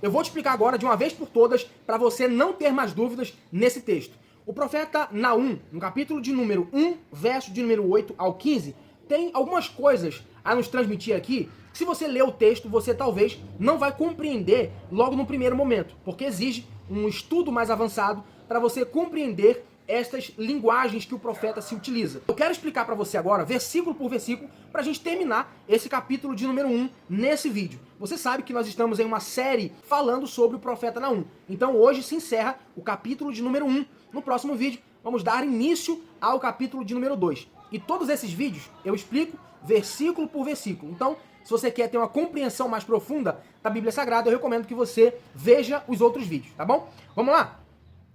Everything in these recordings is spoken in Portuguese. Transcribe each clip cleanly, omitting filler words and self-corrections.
Eu vou te explicar agora de uma vez por todas para você não ter mais dúvidas nesse texto. O profeta Naum, no capítulo de número 1, verso de número 8 ao 15, tem algumas coisas a nos transmitir aqui. Se você ler o texto, você talvez não vai compreender logo no primeiro momento, porque exige um estudo mais avançado para você compreender estas linguagens que o profeta se utiliza. Eu quero explicar para você agora, versículo por versículo, para a gente terminar esse capítulo de número 1 nesse vídeo. Você sabe que nós estamos em uma série falando sobre o profeta Naum. Então hoje se encerra o capítulo de número 1. No próximo vídeo, vamos dar início ao capítulo de número 2. E todos esses vídeos eu explico versículo por versículo. Então, se você quer ter uma compreensão mais profunda da Bíblia Sagrada, eu recomendo que você veja os outros vídeos, tá bom? Vamos lá?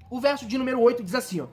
O verso de número 8 diz assim, ó: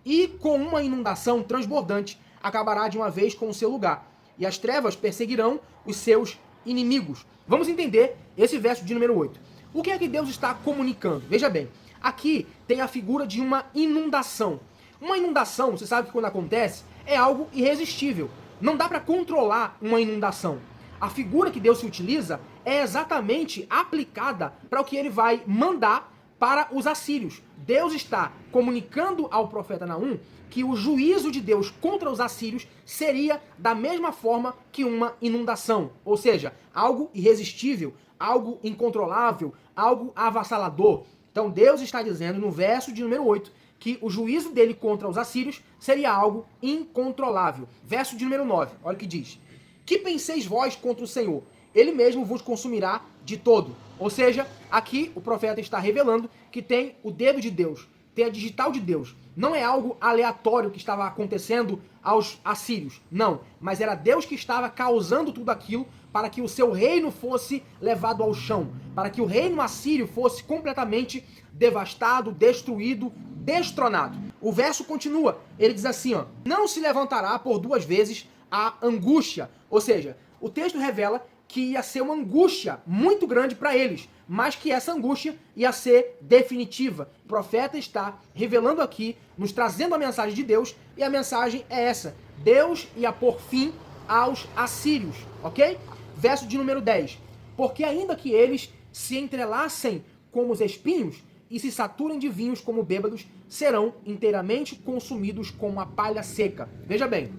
"E com uma inundação transbordante acabará de uma vez com o seu lugar, e as trevas perseguirão os seus inimigos." Vamos entender esse verso de número 8. O que é que Deus está comunicando? Veja bem, aqui tem a figura de uma inundação. Uma inundação, você sabe que quando acontece, é algo irresistível. Não dá para controlar uma inundação. A figura que Deus se utiliza é exatamente aplicada para o que ele vai mandar para os assírios. Deus está comunicando ao profeta Naum que o juízo de Deus contra os assírios seria da mesma forma que uma inundação. Ou seja, algo irresistível, algo incontrolável, algo avassalador. Então Deus está dizendo no verso de número 8 que o juízo dele contra os assírios seria algo incontrolável. Verso de número 9, olha o que diz: "Que penseis vós contra o Senhor? Ele mesmo vos consumirá de todo." Ou seja, aqui o profeta está revelando que tem o dedo de Deus, tem a digital de Deus. Não é algo aleatório que estava acontecendo aos assírios, não. Mas era Deus que estava causando tudo aquilo para que o seu reino fosse levado ao chão, para que o reino assírio fosse completamente devastado, destruído, destronado. O verso continua, ele diz assim, ó: "Não se levantará por duas vezes a angústia." Ou seja, o texto revela que ia ser uma angústia muito grande para eles, mas que essa angústia ia ser definitiva. O profeta está revelando aqui, nos trazendo a mensagem de Deus, e a mensagem é essa: Deus ia pôr fim aos assírios, ok? Verso de número 10. "Porque ainda que eles se entrelacem como os espinhos e se saturem de vinhos como bêbados, serão inteiramente consumidos como a palha seca." Veja bem,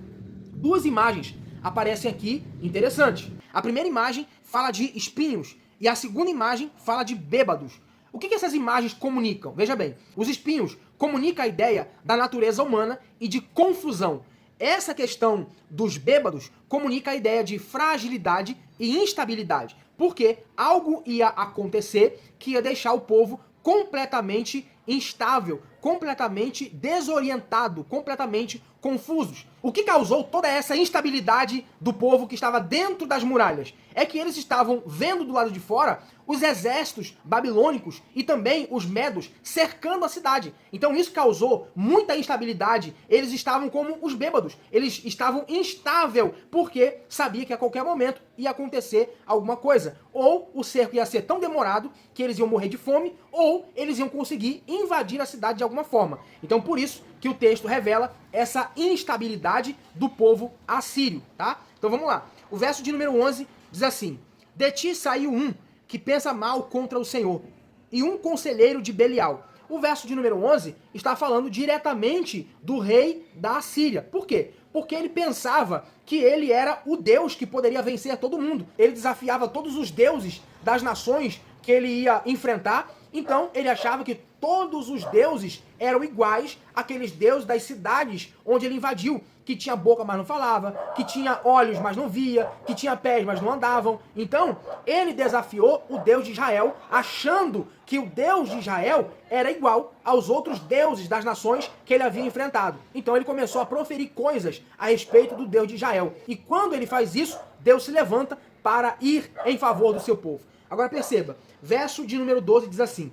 duas imagens aparecem aqui interessantes. A primeira imagem fala de espinhos e a segunda imagem fala de bêbados. O que essas imagens comunicam? Veja bem, os espinhos comunicam a ideia da natureza humana e de confusão. Essa questão dos bêbados comunica a ideia de fragilidade e instabilidade, porque algo ia acontecer que ia deixar o povo completamente instável, completamente desorientado, completamente confusos. O que causou toda essa instabilidade do povo que estava dentro das muralhas é que eles estavam vendo do lado de fora os exércitos babilônicos e também os medos cercando a cidade. Então isso causou muita instabilidade. Eles estavam como os bêbados. Eles estavam instáveis porque sabia que a qualquer momento ia acontecer alguma coisa. Ou o cerco ia ser tão demorado que eles iam morrer de fome, ou eles iam conseguir invadir a cidade de alguma forma. Então por isso que o texto revela essa instabilidade do povo assírio, tá? Então vamos lá. O verso de número 11 diz assim: "De ti saiu um que pensa mal contra o Senhor, e um conselheiro de Belial." O verso de número 11 está falando diretamente do rei da Assíria. Por quê? Porque ele pensava que ele era o Deus que poderia vencer todo mundo. Ele desafiava todos os deuses das nações que ele ia enfrentar. Então ele achava que todos os deuses eram iguais àqueles deuses das cidades onde ele invadiu, que tinha boca, mas não falava, que tinha olhos, mas não via, que tinha pés, mas não andavam. Então, ele desafiou o Deus de Israel, achando que o Deus de Israel era igual aos outros deuses das nações que ele havia enfrentado. Então, ele começou a proferir coisas a respeito do Deus de Israel. E quando ele faz isso, Deus se levanta para ir em favor do seu povo. Agora perceba, verso de número 12 diz assim: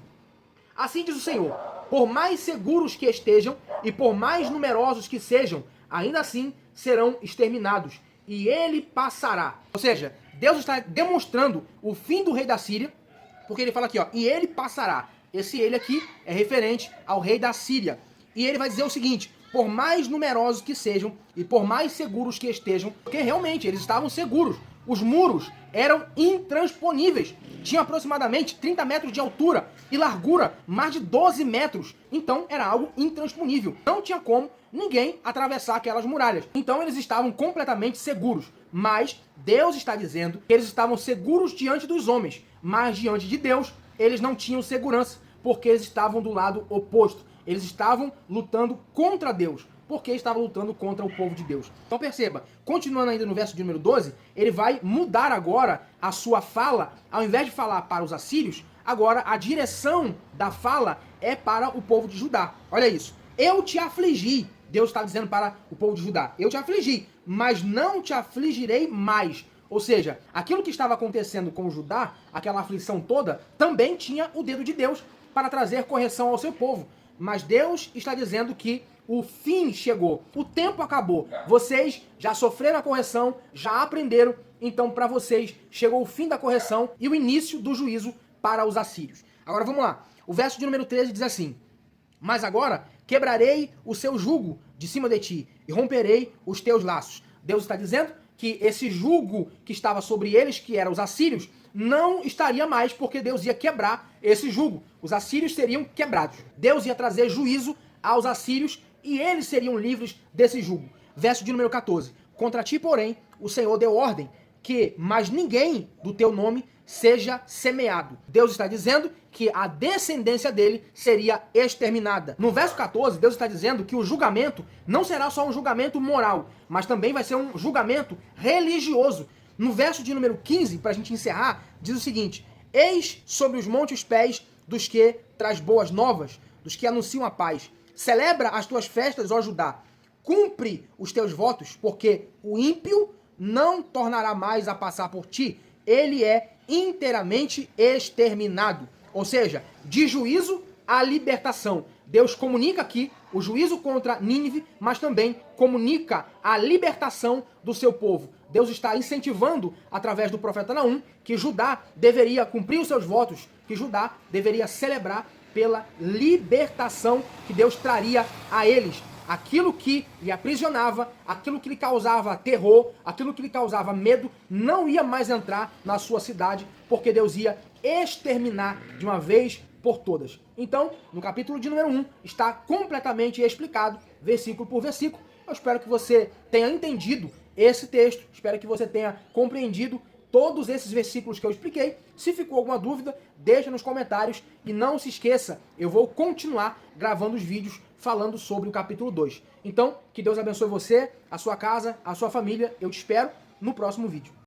"Assim diz o Senhor, por mais seguros que estejam e por mais numerosos que sejam, ainda assim serão exterminados, e ele passará." Ou seja, Deus está demonstrando o fim do rei da Síria, porque ele fala aqui, ó, "e ele passará." Esse ele aqui é referente ao rei da Síria. E ele vai dizer o seguinte: por mais numerosos que sejam e por mais seguros que estejam, porque realmente eles estavam seguros. Os muros eram intransponíveis. Tinha aproximadamente 30 metros de altura e largura mais de 12 metros. Então era algo intransponível. Não tinha como ninguém atravessar aquelas muralhas. Então eles estavam completamente seguros. Mas Deus está dizendo que eles estavam seguros diante dos homens. Mas diante de Deus, eles não tinham segurança, porque eles estavam do lado oposto. Eles estavam lutando contra Deus, porque estavam lutando contra o povo de Deus. Então perceba, continuando ainda no verso de número 12, ele vai mudar agora a sua fala. Ao invés de falar para os assírios, agora a direção da fala é para o povo de Judá. Olha isso. Eu te afligi. Deus está dizendo para o povo de Judá. Eu te afligi, mas não te afligirei mais. Ou seja, aquilo que estava acontecendo com Judá, aquela aflição toda, também tinha o dedo de Deus para trazer correção ao seu povo. Mas Deus está dizendo que o fim chegou, o tempo acabou. Vocês já sofreram a correção, já aprenderam, então para vocês chegou o fim da correção e o início do juízo para os assírios. Agora vamos lá. O verso de número 13 diz assim: mas agora quebrarei o seu jugo de cima de ti e romperei os teus laços. Deus está dizendo que esse jugo que estava sobre eles, que eram os assírios, não estaria mais, porque Deus ia quebrar esse jugo. Os assírios seriam quebrados. Deus ia trazer juízo aos assírios e eles seriam livres desse jugo. Verso de número 14. Contra ti, porém, o Senhor deu ordem que mais ninguém do teu nome seja semeado. Deus está dizendo que a descendência dele seria exterminada. No verso 14, Deus está dizendo que o julgamento não será só um julgamento moral, mas também vai ser um julgamento religioso. No verso de número 15, para a gente encerrar, diz o seguinte: eis sobre os montes os pés dos que traz boas novas, dos que anunciam a paz. Celebra as tuas festas, ó Judá. Cumpre os teus votos, porque o ímpio não tornará mais a passar por ti. Ele é inteiramente exterminado. Ou seja, de juízo à libertação. Deus comunica aqui o juízo contra Nínive, mas também comunica a libertação do seu povo. Deus está incentivando, através do profeta Naum, que Judá deveria cumprir os seus votos, que Judá deveria celebrar pela libertação que Deus traria a eles. Aquilo que lhe aprisionava, aquilo que lhe causava terror, aquilo que lhe causava medo, não ia mais entrar na sua cidade, porque Deus ia exterminar de uma vez por todas. Então, no capítulo de número 1, está completamente explicado, versículo por versículo. Eu espero que você tenha entendido esse texto, espero que você tenha compreendido todos esses versículos que eu expliquei. Se ficou alguma dúvida, deixa nos comentários e não se esqueça, eu vou continuar gravando os vídeos falando sobre o capítulo 2. Então, que Deus abençoe você, a sua casa, a sua família. Eu te espero no próximo vídeo.